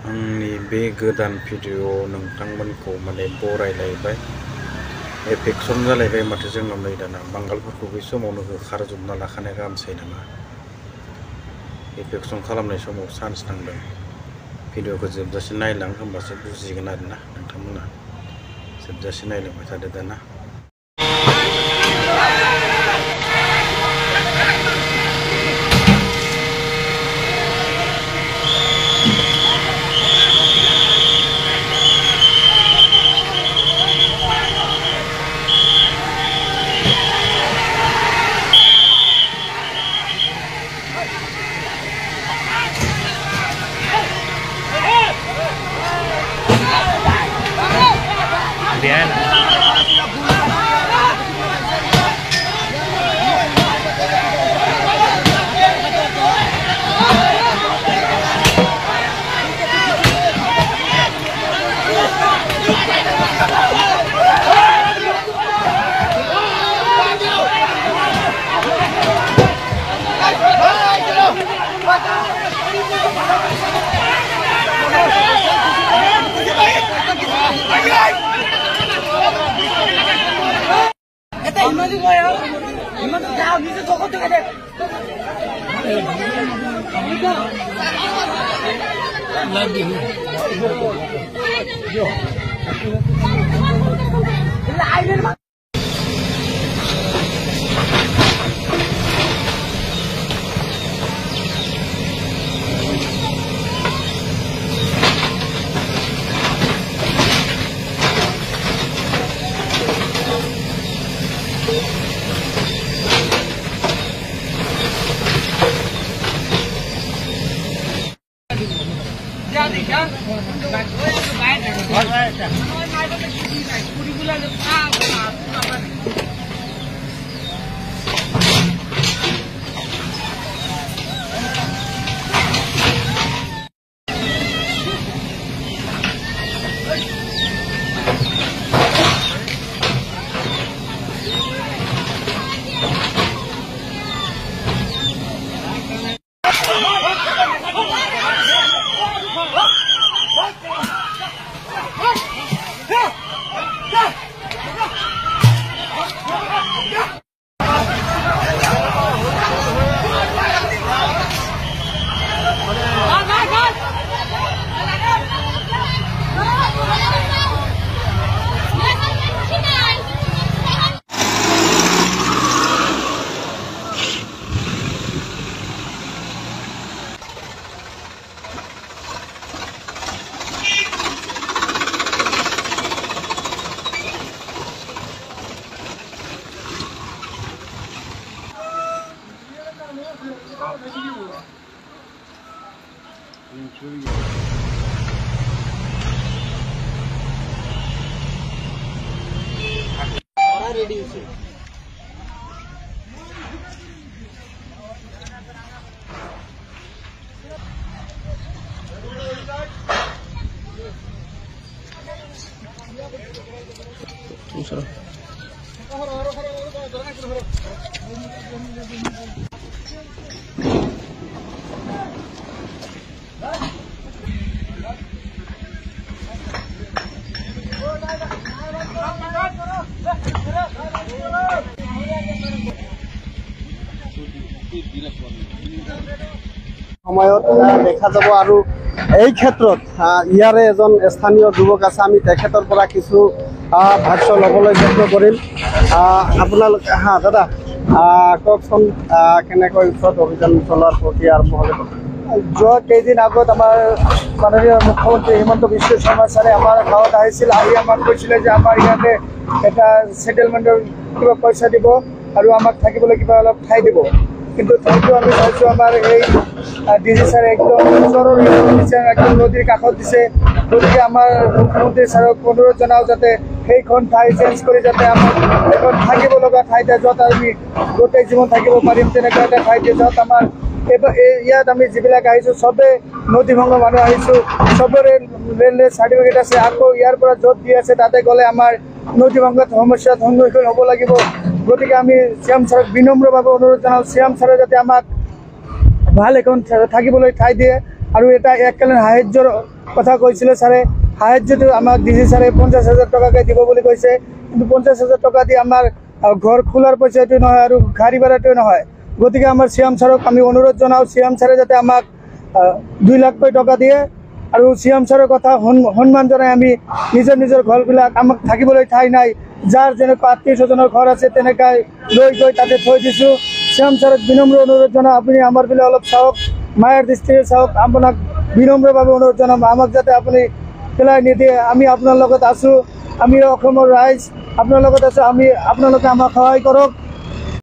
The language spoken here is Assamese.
आंनि बे गोदान भिडिअ नोंथांमोनखौ माने बरायलायबाय एफेक्सन जालायबाय माथो जोंनाव नै दाना बांगालफोरखौ बै समावनो होखारजोबना लाखानाय गाहामसै नामा एफेक्सन खालामनाय समाव चान्स नांदों भिडिअखौ जोबजासे नायलां होमबासो बुजिगोन आरोना नोंथांमोना जोबजासे नायलांबाय थादो दाना Bien. সময়ত দেখা যাব আৰু এই ক্ষেত্ৰত ইয়াৰে এজন স্থানীয় যুৱক আছে আমি তেখেতৰ পৰা কিছু ভাষ্য ল'বলৈ যত্ন কৰিম আপোনালোক দাদা কওকচোন কেনেকৈ ওচৰত অভিযান চলোৱাৰ প্ৰক্ৰিয়া আৰম্ভ হ'লে যোৱা কেইদিন আগত আমাৰ মাননীয় মুখ্যমন্ত্ৰী হিমন্ত বিশ্ব শৰ্মা ছাৰে আমাৰ গাঁৱত আহিছিল আহি আমাক কৈছিলে যে আমাৰ ইয়াতে এটা ছেটেলমেণ্টৰ কিবা পইচা দিব আৰু আমাক থাকিবলৈ কিবা অলপ ঠাই দিব কিন্তু ঠাইটো আমি চাইছোঁ আমাৰ এই ডিজি ছাৰে একদম ওচৰৰ দিছে একদম নদীৰ কাষত দিছে গতিকে আমাৰ মুখ্যমন্ত্ৰী ছাৰক অনুৰোধ জনাওঁ যাতে সেইখন ঠাই চেঞ্জ কৰি যাতে আমাক এখন থাকিব লগা ঠাইতে য'ত আমি গোটেই জীৱন থাকিব পাৰিম তেনেকুৱা এটা ঠাইতে য'ত আমাৰ ইয়াত আমি যিবিলাক আহিছোঁ চবে নদীভংগ মানুহ আহিছোঁ চবৰে ৰেল চাৰ্টিফিকেট আছে আকৌ ইয়াৰ পৰা য'ত দি আছে তাতে গ'লে আমাৰ নদীভংগত সমস্যাৰ সন্মুখীন হ'ব লাগিব গতিকে আমি চিএম ছাৰক বিনম্ৰভাৱে অনুৰোধ জনাওঁ চিএম ছাৰে যাতে আমাক ভাল এখন থাকিবলৈ ঠাই দিয়ে আৰু এটা এককালীন সাহায্যৰ কথা কৈছিলে ছাৰে। সাহায্যটো আমাক ডিজি ছাৰে 50,000 টকাকৈ দিব বুলি কৈছে, কিন্তু 50,000 টকা দি আমাৰ ঘৰ খোলাৰ পইচাটো নহয় আৰু গাড়ী ভাড়াটোৱে নহয়। গতিকে আমাৰ CM ছাৰক আমি অনুৰোধ জনাওঁ, CM ছাৰে যাতে আমাক 2 লাখকৈ টকা দিয়ে আৰু CM ছাৰৰ কথা সন্মান জনাই আমি নিজৰ ঘৰবিলাক, আমাক থাকিবলৈ ঠাই নাই, যাৰ যেনেকুৱা আত্মীয় স্বজনৰ ঘৰ আছে তেনেকৈ লৈ গৈ তাতে থৈ দিছোঁ। CM ছাৰক বিনম্ৰ অনুৰোধ জনাওঁ, আপুনি আমাৰ ফালে অলপ চাওক, মায়াৰ দৃষ্টিৰে চাওক, আপোনাক বিনম্ৰভাৱে অনুৰোধ জনাম, আমাক যাতে আপুনি পেলাই নিদিয়ে। আমি আপোনাৰ লগত আছোঁ, আমি অসমৰ ৰাইজ আপোনাৰ লগত আছোঁ, আপোনালোকে আমাক সহায় কৰক।